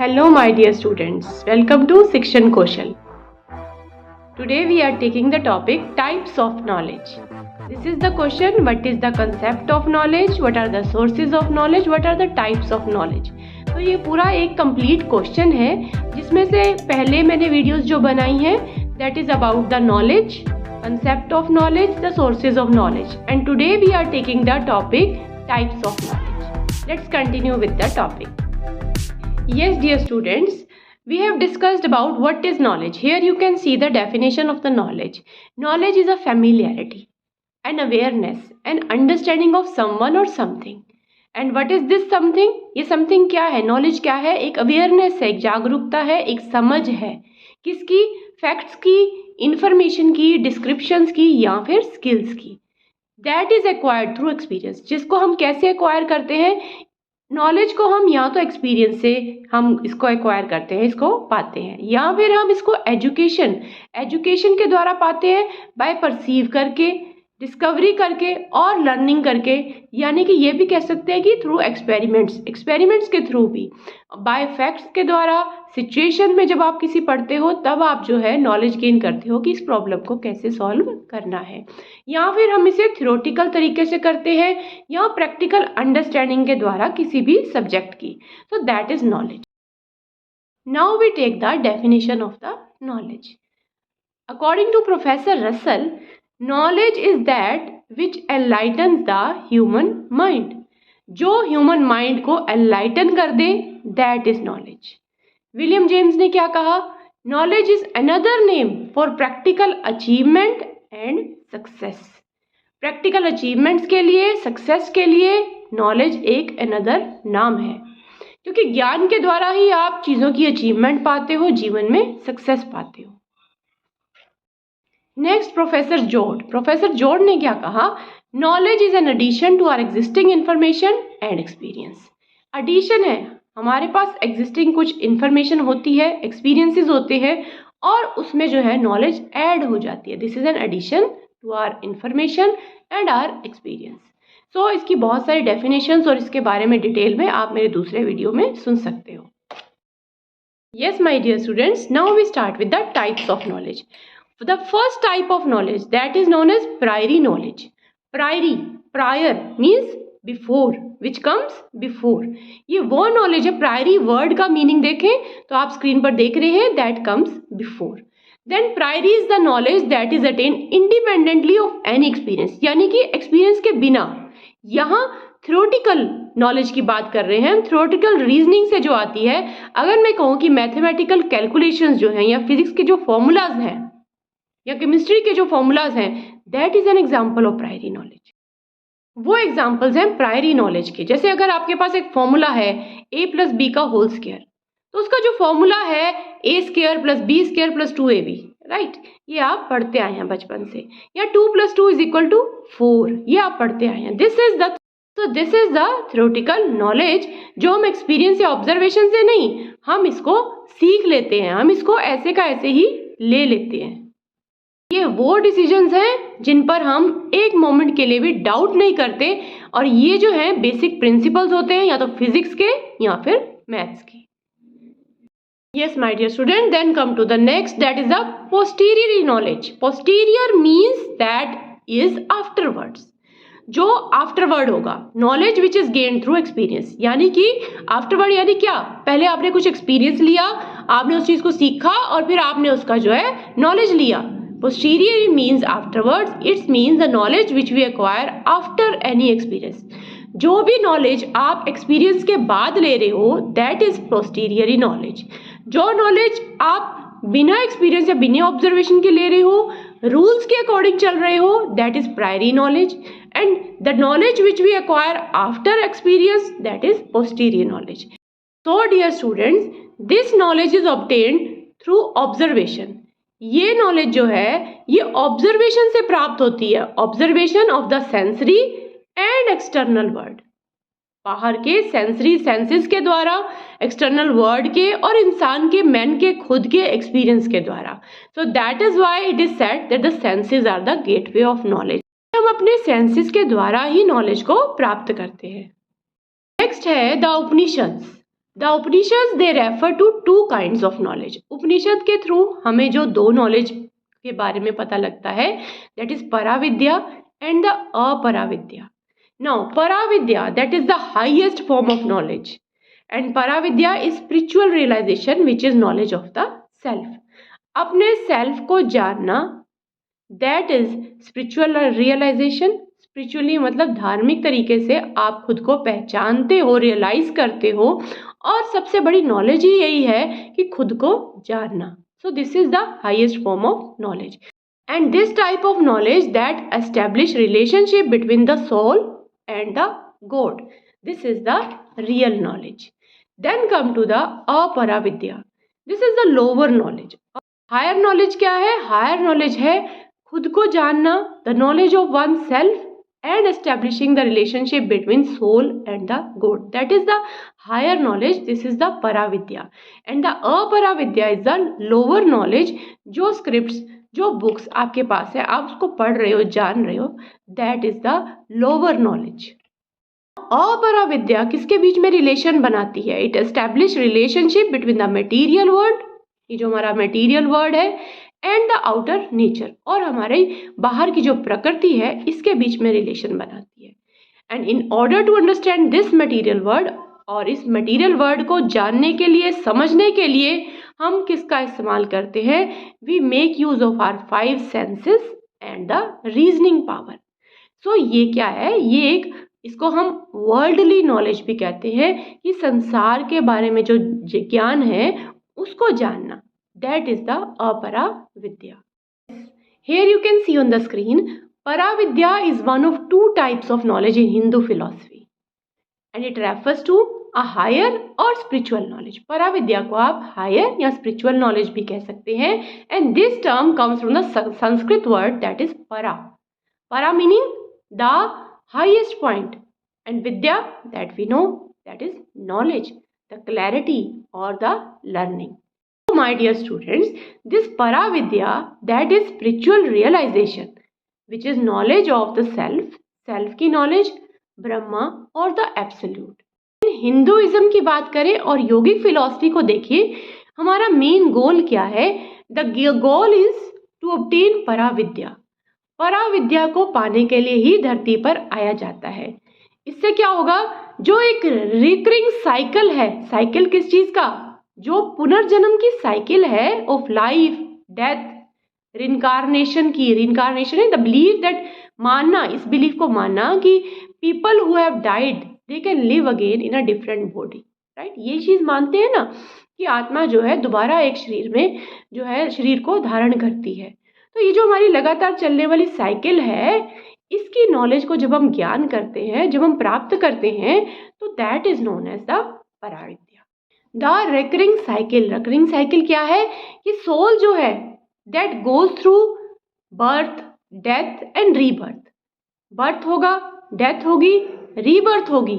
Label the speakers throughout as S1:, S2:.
S1: Hello my dear students, welcome to Shikshan Kaushal. Today we are taking the topic types of knowledge. This is the question, what is the concept of knowledge, what are the sources of knowledge, what are the types of knowledge. तो ये पूरा एक complete question है जिसमें से पहले मैंने videos जो बनाई हैं that is about the knowledge, concept of knowledge, the sources of knowledge, and today we are taking the topic types of knowledge. Let's continue with the topic. Yes dear students, we have discussed about what is knowledge. Here you can see the definition of the knowledge. Knowledge is a familiarity, an awareness, an understanding of someone or something. And what is this something? ये something क्या है? Knowledge क्या है? एक awareness है, एक जागरूकता है, एक समझ है. किसकी? Facts की, information की, descriptions की या फिर skills की. That is acquired through experience. जिसको हम कैसे acquire करते हैं? नॉलेज को हम या तो एक्सपीरियंस से हम इसको एक्वायर करते हैं, इसको पाते हैं, या फिर हम इसको एजुकेशन के द्वारा पाते हैं, बाय परसीव करके, डिस्कवरी करके और लर्निंग करके. यानी कि ये भी कह सकते हैं कि थ्रू एक्सपेरिमेंट्स के थ्रू भी, बाय फैक्ट्स के द्वारा, सिचुएशन में जब आप किसी पढ़ते हो तब आप जो है नॉलेज गेन करते हो कि इस प्रॉब्लम को कैसे सॉल्व करना है, या फिर हम इसे थ्योरेटिकल तरीके से करते हैं या प्रैक्टिकल अंडरस्टैंडिंग के द्वारा किसी भी सब्जेक्ट की. So that is knowledge. Now we take the definition of the knowledge. According to professor Russell, knowledge is that which enlightens the human mind. जो ह्यूमन माइंड को एनलाइटन कर दे, that is knowledge. William James ने क्या कहा? Knowledge is another name for practical achievement and success. Practical achievements के लिए, success के लिए नॉलेज एक अनदर नाम है, क्योंकि ज्ञान के द्वारा ही आप चीज़ों की अचीवमेंट पाते हो, जीवन में सक्सेस पाते हो. नेक्स्ट प्रोफेसर जोर्ड ने क्या कहा? Knowledge is an addition to our existing information and experience. Addition है, हमारे पास एग्जिस्टिंग कुछ इंफॉर्मेशन होती है, एक्सपीरियंसेस होते हैं और उसमें जो है नॉलेज ऐड हो जाती है. This is an addition to our information and our experience. So इसकी बहुत सारी डेफिनेशंस और इसके बारे में डिटेल में आप मेरे दूसरे वीडियो में सुन सकते हो. Yes my dear students, now we start with the types of knowledge. The first type of knowledge, that is known as priori knowledge. Prior means before, which comes before. ये वो knowledge है. priori word का meaning देखें तो आप screen पर देख रहे हैं, that comes before. Then priori is the knowledge that is attained independently of any experience. यानी कि experience के बिना. यहाँ theoretical नॉलेज की बात कर रहे हैं. theoretical रीजनिंग से जो आती है, अगर मैं कहूँ कि मैथमेटिकल कैलकुलेशंस जो हैं या फिजिक्स के जो फॉर्मूलाज हैं या केमिस्ट्री के जो फॉर्मूलाज हैं, that is an example of priori knowledge. वो एग्जाम्पल्स हैं प्रायरी नॉलेज के. जैसे अगर आपके पास एक फॉर्मूला है a+b का होल स्क्वायर, तो उसका जो फॉर्मूला है a² + b² + 2ab, राइट, ये आप पढ़ते आए हैं बचपन से. या 2 + 2 = 4, ये आप पढ़ते आए हैं. This is the theoretical knowledge जो हम एक्सपीरियंस या ऑब्जर्वेशन से नहीं, हम इसको सीख लेते हैं, हम इसको ऐसे का ऐसे ही ले लेते हैं. ये वो डिसीजंस हैं जिन पर हम एक मोमेंट के लिए भी डाउट नहीं करते, और ये जो हैं बेसिक प्रिंसिपल्स होते हैं या तो फिजिक्स के या फिर मैथ्स के. Yes my dear student, then come to the next, that is the posterior knowledge. Posterior means that is afterwards. जो आफ्टरवर्ड होगा, knowledge which is gained through experience. यानी कि आफ्टरवर्ड यानी क्या? पहले आपने कुछ एक्सपीरियंस लिया, आपने उस चीज को सीखा और फिर आपने उसका जो है नॉलेज लिया. Posterior means afterwards. It means the knowledge which we acquire after any experience. जो भी नॉलेज आप एक्सपीरियंस के बाद ले रहे हो, that is posterior knowledge. जो नॉलेज आप बिना एक्सपीरियंस या बिना ऑब्जर्वेशन के ले रहे हो, रूल्स के अकॉर्डिंग चल रहे हो, that is priori knowledge. And the knowledge which we acquire after experience, that is posterior knowledge. So dear students, this knowledge is obtained through observation. ये नॉलेज जो है ये ऑब्जर्वेशन से प्राप्त होती है. Observation of the sensory and external world. बाहर के सेंसरी सेंसेस के द्वारा, एक्सटर्नल वर्ल्ड के और इंसान के, मैन के खुद के एक्सपीरियंस के द्वारा. So that is why it is said that the senses are the gateway of knowledge. हम अपने सेंसेस के द्वारा ही नॉलेज को प्राप्त करते हैं. नेक्स्ट है the Upanishads. The Upanishad they refer to two kinds of knowledge. Upanishad के थ्रू हमें जो दो नॉलेज के बारे में पता लगता है, that is paravidya and the aparavidya. Now paravidya that is the highest form of knowledge and paravidya is spiritual realisation which is knowledge of the self. अपने सेल्फ को जानना, that is spiritual realisation. Spiritually मतलब धार्मिक तरीके से आप खुद को पहचानते हो, रियलाइज करते हो, और सबसे बड़ी नॉलेज ही यही है कि खुद को जानना। So this is the highest form of knowledge and this type of knowledge that establish relationship between the soul and the god, this is the real knowledge. Then come to the aparavidya, this is the lower knowledge. Higher knowledge क्या है? Higher knowledge है खुद को जानना, the knowledge of one self and establishing the relationship between soul and the god, that is the higher knowledge, this is the paravidya and the aparavidya is the lower knowledge। जो scripts, जो books आपके पास है, आप उसको पढ़ रहे हो, जान रहे हो, that is the lower knowledge। अपराविद्या किसके बीच में रिलेशन बनाती है? It establish relationship between the material world, ये जो हमारा मटेरियल वर्ल्ड है, एंड द आउटर नेचर, और हमारे बाहर की जो प्रकृति है इसके बीच में रिलेशन बनाती है। And in order to understand this material world, और इस मटेरियल वर्ल्ड को जानने के लिए, समझने के लिए हम किसका इस्तेमाल करते हैं? We make use of our 5 senses and the reasoning power. So ये क्या है? ये एक, इसको हम वर्ल्डली नॉलेज भी कहते हैं, कि संसार के बारे में जो ज्ञान है उसको जानना, that is the aparavidya। Here you can see on the screen, paravidya is one of 2 types of knowledge in Hindu philosophy and it refers to a higher or spiritual knowledge। paravidya को आप higher या spiritual knowledge भी कह सकते हैं and this term comes from the Sanskrit word that is para। para meaning the highest point and vidya that we know, that is knowledge, the clarity or the learning। My dear students, this paravidya, that is spiritual realization which is knowledge of the self, self की knowledge, Brahma और the absolute। Hinduism की बात करें और योगिक philosophy को देखिए, हमारा main goal क्या है? The goal is to obtain paravidya. Paravidya को पाने के लिए ही धरती पर आया जाता है। इससे क्या होगा? जो एक रिकरिंग साइकिल है, साइकिल किस चीज का? जो पुनर्जन्म की साइकिल है ऑफ लाइफ, डेथ, रिनकारनेशन की। रिनकारनेशन है द बिलीव दैट, मानना, इस बिलीफ को मानना कि people who have died they can live again in a different body, right. ये चीज मानते हैं ना कि आत्मा जो है दोबारा एक शरीर में जो है शरीर को धारण करती है। तो ये जो हमारी लगातार चलने वाली साइकिल है, इसकी नॉलेज को जब हम ज्ञान करते हैं, जब हम प्राप्त करते हैं, तो that is known as the paravidya. The recurring cycle, recurring cycle क्या है? कि सोल जो है that goes through birth, death and rebirth. Birth होगा, डेथ होगी, रीबर्थ होगी,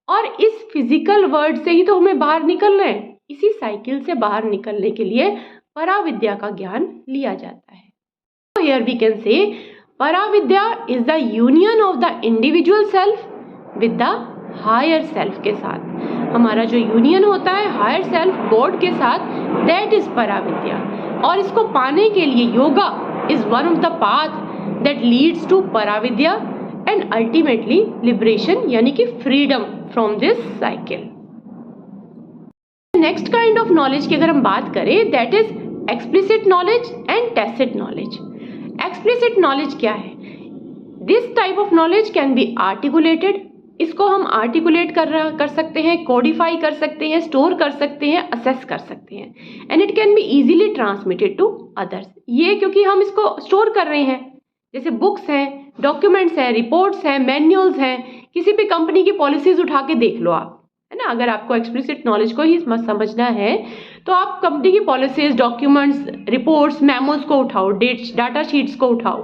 S1: और इस फिजिकल वर्ल्ड से ही तो हमें बाहर निकलना है। इसी साइकिल से बाहर निकलने के लिए पराविद्या का ज्ञान लिया जाता है। So here we can say paravidya is the union of the individual self with the higher self के साथ। हमारा जो यूनियन होता है हायर सेल्फ गॉड के साथ, दैट इज पराविद्या। और इसको पाने के लिए yoga is one of the path that leads to paravidya and ultimately liberation, यानी कि freedom from this cycle. Next kind of knowledge की अगर हम बात करें, that is explicit knowledge and tacit knowledge. Explicit knowledge क्या है? This type of knowledge can be articulated, इसको हम आर्टिकुलेट कर सकते हैं, कोडिफाई कर सकते हैं, स्टोर कर सकते हैं, असेस कर सकते हैं, and it can be easily transmitted to others. ये क्योंकि हम इसको स्टोर कर रहे हैं, जैसे बुक्स हैं, डॉक्यूमेंट्स हैं, रिपोर्ट्स हैं, मैन्युअल्स हैं, किसी भी कंपनी की पॉलिसीज उठा के देख लो आप, है ना। अगर आपको एक्सप्लिसिट नॉलेज को ही समझना है तो आप कंपनी की पॉलिसीज, डॉक्यूमेंट्स, रिपोर्ट्स, मेमोज को उठाओ, डाटा शीट्स को उठाओ,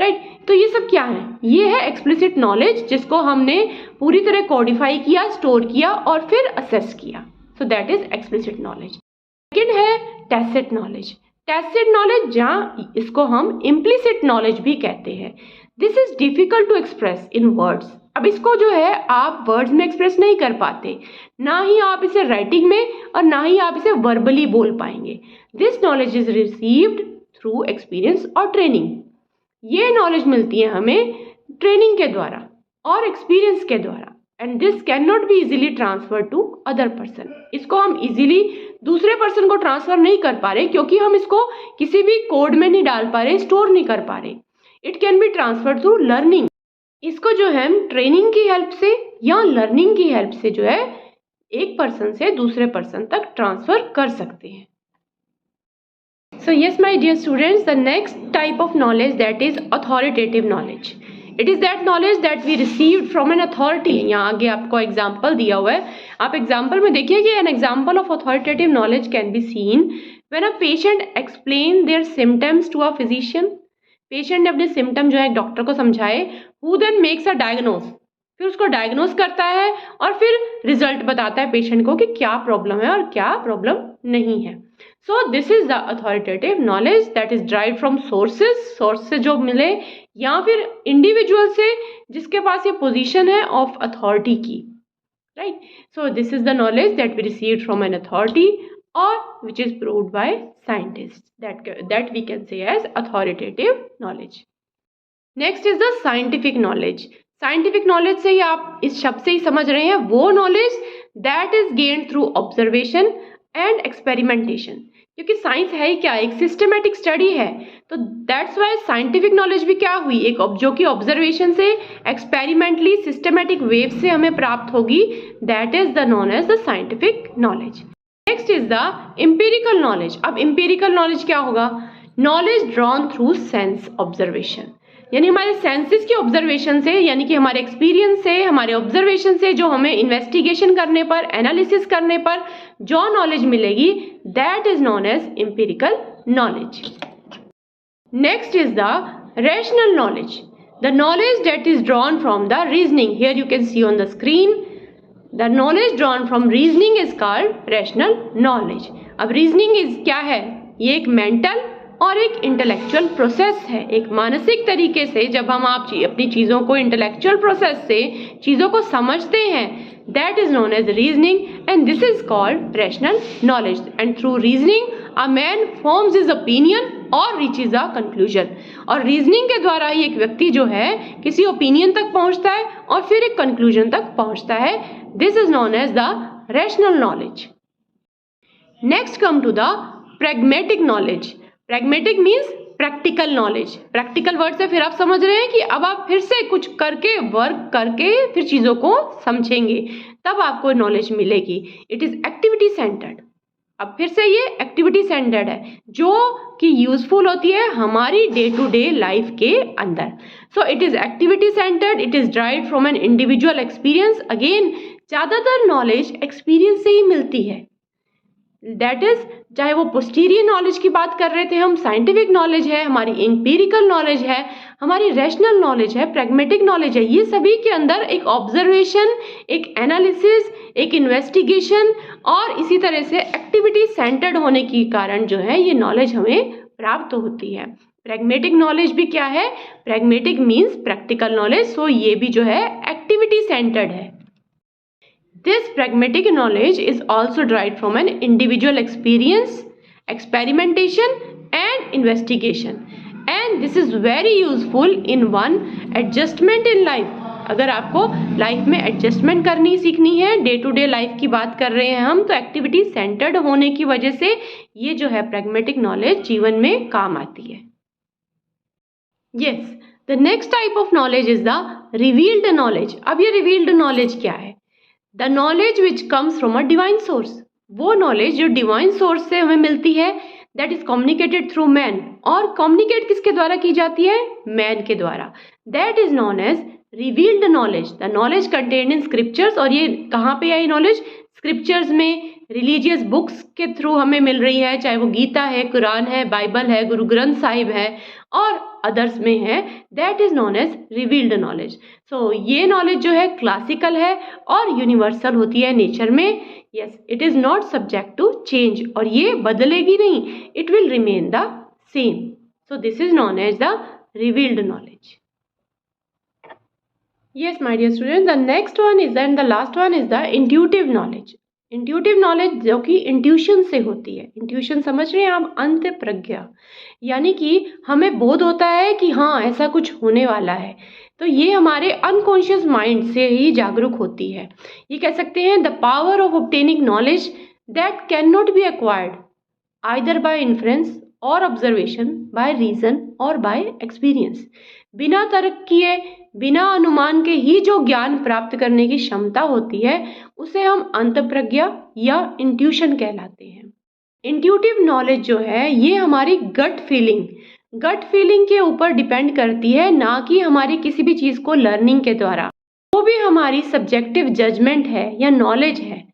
S1: राइट। तो ये सब क्या है? ये है एक्सप्लिसिट नॉलेज, जिसको हमने पूरी तरह कोडिफाई किया, स्टोर किया और फिर असेस किया। So that is explicit knowledge. Second है टैसिट नॉलेज। टैसिट नॉलेज, जहाँ इसको हम इम्प्लिसिट नॉलेज भी कहते हैं। This is difficult to express in words. अब इसको जो है आप वर्ड्स में एक्सप्रेस नहीं कर पाते, ना ही आप इसे राइटिंग में और ना ही आप इसे वर्बली बोल पाएंगे। This knowledge is received through experience और ट्रेनिंग। ये नॉलेज मिलती है हमें ट्रेनिंग के द्वारा और एक्सपीरियंस के द्वारा, and this can not be easily transfer to other person. इसको हम इजीली दूसरे पर्सन को ट्रांसफर नहीं कर पा रहे क्योंकि हम इसको किसी भी कोड में नहीं डाल पा रहे, स्टोर नहीं कर पा रहे। It can B transfer through learning. इसको जो है हम ट्रेनिंग की हेल्प से या लर्निंग की हेल्प से जो है एक पर्सन से दूसरे पर्सन तक ट्रांसफर कर सकते हैं। So yes, my dear students, the next type of knowledge, that is authoritative knowledge. It is that knowledge that we received from an authority. यहाँ आगे आपको एग्जाम्पल दिया हुआ है, आप एग्जाम्पल में देखिए कि an example of authoritative knowledge can be seen when a patient explain their symptoms to a physician. Patient ने अपने सिम्टम जो है डॉक्टर को समझाए, who then makes a diagnose, फिर उसको डायग्नोस करता है और फिर रिजल्ट बताता है पेशेंट को कि क्या प्रॉब्लम है और क्या प्रॉब्लम नहीं है। सो this is the authoritative knowledge that is drive from sources, source से जो मिले या फिर इंडिविजुअल से जिसके पास ये पोजीशन है ऑफ अथॉरिटी की, right. So this is the knowledge that we received from an authority or which is proved by scientists, that we can say as authoritative knowledge. Next is the scientific knowledge. Scientific knowledge से ही आप इस शब्द से ही समझ रहे हैं वो knowledge that is gained through observation and experimentation. क्योंकि साइंस है ही क्या, एक सिस्टमेटिक स्टडी है, तो दैट्स वाई साइंटिफिक नॉलेज भी क्या हुई, एक जो कि ऑब्जर्वेशन से एक्सपेरिमेंटली सिस्टमेटिक वेव से हमें प्राप्त होगी, that is the known as the scientific knowledge. Next is the empirical knowledge. अब एम्पिरिकल नॉलेज क्या होगा, knowledge drawn through sense observation, यानी हमारे सेंसेस की ऑब्जर्वेशन से, यानी कि हमारे एक्सपीरियंस से, हमारे ऑब्जर्वेशन से जो हमें इन्वेस्टिगेशन करने पर, एनालिसिस करने पर जो नॉलेज मिलेगी, that is known as empirical knowledge. Next is the rational knowledge, the knowledge that is drawn from the reasoning. Here you can see on the screen the knowledge drawn from reasoning is called rational knowledge. अब reasoning is क्या है, ये एक mental और एक intellectual process है, एक मानसिक तरीके से जब हम आप अपनी चीज़ों को इंटेलेक्चुअल प्रोसेस से चीज़ों को समझते हैं, that is known as reasoning and this is called rational knowledge. And through reasoning a man forms his opinion और रीचेज अ कंक्लूजन। और रीजनिंग के द्वारा ही एक व्यक्ति जो है किसी ओपिनियन तक पहुंचता है और फिर एक कंक्लूजन तक पहुंचता है। This is known as the rational knowledge. Next come to the pragmatic knowledge. Pragmatic means practical knowledge. Practical word से फिर आप समझ रहे हैं कि अब आप फिर से कुछ करके, वर्क करके फिर चीज़ों को समझेंगे, तब आपको नॉलेज मिलेगी। It is activity centred. अब फिर से ये एक्टिविटी सेंटर्ड है जो कि यूजफुल होती है हमारी डे टू डे लाइफ के अंदर। So it is activity centred, it is derived from an individual experience. Again ज़्यादातर नॉलेज एक्सपीरियंस से ही मिलती है, दैट इज चाहे वो पोस्टीरियर नॉलेज की बात कर रहे थे हम, साइंटिफिक नॉलेज है, हमारी एम्पिरिकल नॉलेज है, हमारी रैशनल नॉलेज है, प्रैग्मेटिक नॉलेज है, ये सभी के अंदर एक ऑब्जर्वेशन, एक एनालिसिस, एक इन्वेस्टिगेशन और इसी तरह से एक्टिविटी सेंटर्ड होने के कारण जो है ये नॉलेज हमें प्राप्त होती है। प्रैग्मेटिक नॉलेज भी क्या है, pragmatic means practical knowledge, so ये भी जो है एक्टिविटी सेंटर्ड है। This pragmatic knowledge is also derived from an individual experience, experimentation and investigation, and this is very useful in one adjustment in life. अगर आपको लाइफ में adjustment करनी सीखनी है, डे टू डे लाइफ की बात कर रहे हैं हम, तो एक्टिविटी सेंटर्ड होने की वजह से ये जो है प्रैग्मेटिक नॉलेज जीवन में काम आती है। Yes, the next type of knowledge is the revealed knowledge. अब ये revealed knowledge क्या है, the knowledge which comes from a divine source. वो नॉलेज जो डिवाइन सोर्स से हमें मिलती है, that is communicated through man. और कम्युनिकेट किसके द्वारा की जाती है, मैन के द्वारा। That is known as revealed knowledge. The knowledge contained in scriptures. और ये कहाँ पे आई नॉलेज, स्क्रिप्चर्स में, रिलीजियस बुक्स के थ्रू हमें मिल रही है, चाहे वो गीता है, कुरान है, बाइबल है, गुरु ग्रंथ साहिब है और अदर्स में है। That is known as revealed knowledge. So ये नॉलेज जो है क्लासिकल है और यूनिवर्सल होती है नेचर में। Yes, it is not subject to change, और ये बदलेगी नहीं, it will remain the same. So this is known as the revealed knowledge. Yes, my dear students, the next one is and the last one is the intuitive knowledge. Intuitive knowledge जो कि intuition से होती है. Intuition समझ रहे हैं आप, अंत प्रज्ञा, यानी कि हमें बोध होता है कि हाँ ऐसा कुछ होने वाला है, तो ये हमारे अनकॉन्शियस माइंड से ही जागरूक होती है. ये कह सकते हैं the power of obtaining knowledge that can not B acquired either bye inference और ऑब्जर्वेशन, बाय रीजन और बाय एक्सपीरियंस. बिना तर्क किए, बिना अनुमान के ही जो ज्ञान प्राप्त करने की क्षमता होती है उसे हम अंतःप्रज्ञा या इंट्यूशन कहलाते हैं. इंट्यूटिव नॉलेज जो है ये हमारी गट फीलिंग के ऊपर डिपेंड करती है, ना कि हमारी किसी भी चीज़ को लर्निंग के द्वारा. वो भी हमारी सब्जेक्टिव जजमेंट है या नॉलेज है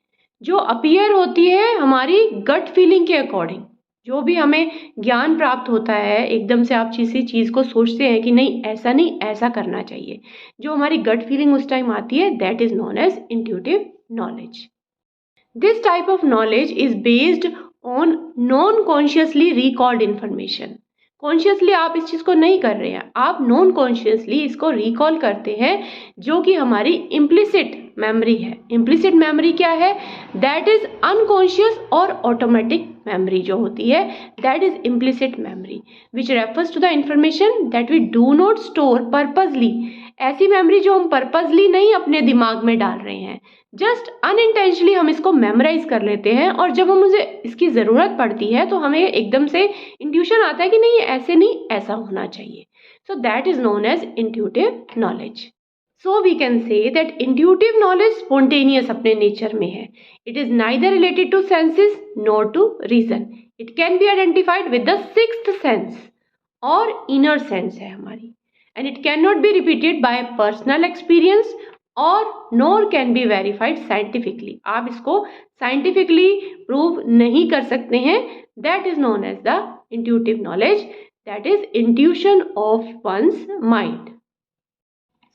S1: जो अपीयर होती है हमारी गट फीलिंग के अकॉर्डिंग. जो भी हमें ज्ञान प्राप्त होता है, एकदम से आप किसी चीज़ को सोचते हैं कि नहीं ऐसा करना चाहिए, जो हमारी गट फीलिंग उस टाइम आती है, that is known as intuitive knowledge. This type of knowledge is based on non consciously recalled information. Consciously आप इस चीज़ को नहीं कर रहे हैं, आप नॉन कॉन्शियसली इसको रिकॉल करते हैं, जो कि हमारी इम्प्लिसिट मेमोरी है. इम्प्लिसिट मेमोरी क्या है? दैट इज अनकॉन्शियस और ऑटोमेटिक मेमोरी जो होती है, that is implicit memory which refers to the information that we do not store purposely. ऐसी मेमोरी जो हम पर्पजली नहीं अपने दिमाग में डाल रहे हैं, जस्ट अनइंटेंशनली हम इसको मेमोराइज कर लेते हैं, और जब हम मुझे इसकी ज़रूरत पड़ती है तो हमें एकदम से इंट्यूशन आता है कि नहीं ऐसे नहीं, ऐसा होना चाहिए. So that is known as intuitive knowledge. So we can say that intuitive knowledge spontaneous अपने नेचर में है. It is neither related to senses nor to reason. It can be identified with the sixth sense और inner sense है हमारी, and it cannot be repeated by personal experience or nor can be verified scientifically. आप इसको scientifically prove नहीं कर सकते हैं. That is known as the intuitive knowledge, that is intuition of one's mind.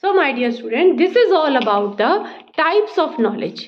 S1: So my dear student, this is all about the types of knowledge.